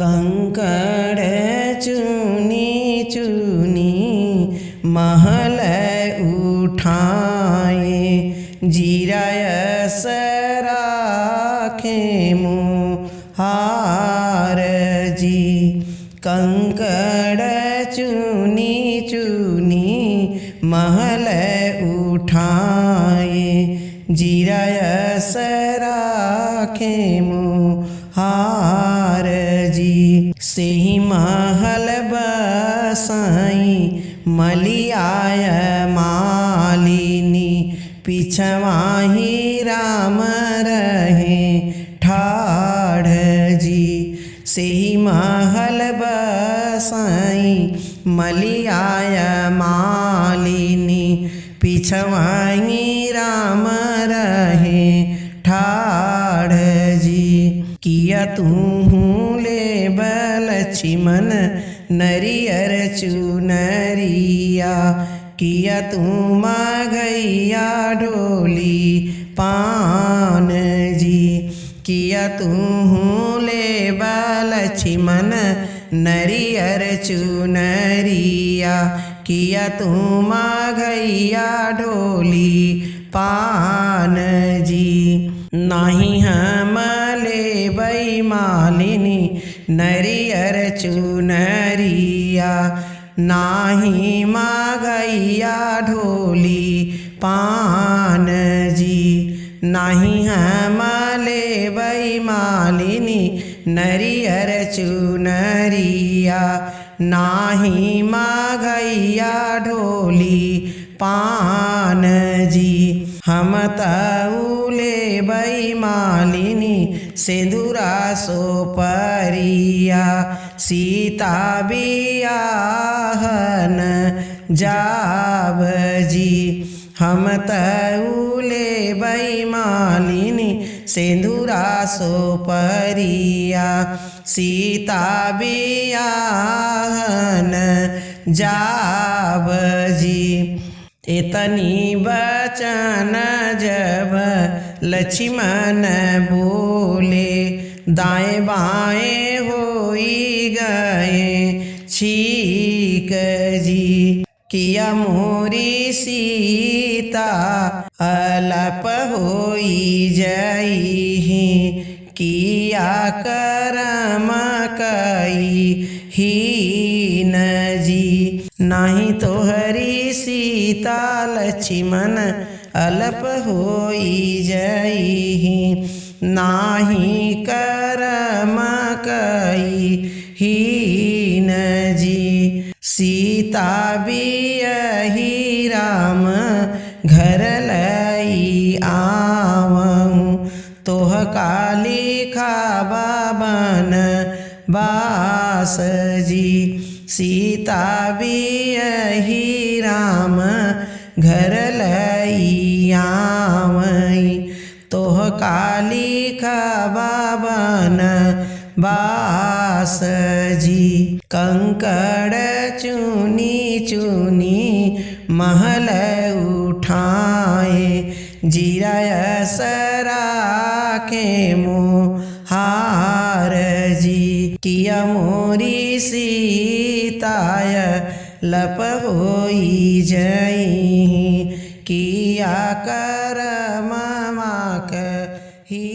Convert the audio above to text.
कंकड़ चुनी चुनी महल उठाए, जीरायस राखे मुहार जी। कंकड़ चुनी चुनी महल उठाए, जीरायस राखे मुहार जी। सेहि महल बसाई मलियाय मालिनी, पिछवाही राम रहे ठाढ़ जी। सेहि महल बसाई मलियाय मालिनी, पिछवाही राम रहे ठाढ़ जी। किया तूहू ले लक्ष्मण नरियर चुनरिया, किया तू माघैया ढोली पान जी। किया तूहू ले लक्ष्मण नरियर चुनरिया, किया तू माघैया ढोली पान जी। नाही हम लेबै मालिनी नरियर चुनरिया, नाही माघैया ढोली पान जी। नाही हम लेबै मालिनी नरियर चुनरिया, नाही माघैया ढोली पान जी। हम तऊ लेबै मालिनी सिंदूरा सोपरिया, सीता बियाहन जाब जी। हम तऊ लेबै मालिनी सिंदूरा सोपरिया, सीता बियाहन जाब जी। इतनी बचन जब लक्ष्मण बोले, दाएं बाएं होई गए छीक जी। किया मोरी सीता अलप होई जाई, किया करम कई हीन जी। नाही तोहरी सीता लक्ष्मण अलप होई जाई, नाही करम कई हीन जी। सीता बियही राम घर लई आवहूँ, तोह काली खाबा बन बास जी। सीता बियही राम घर लई आवई, तोह काली खाबा बन बास जी। कंकड़ चुनी चुनी महल उठाए, जीरायस राखे मुहार जी। किया मोरी सीताय लप होई जाई, किया करम माक ही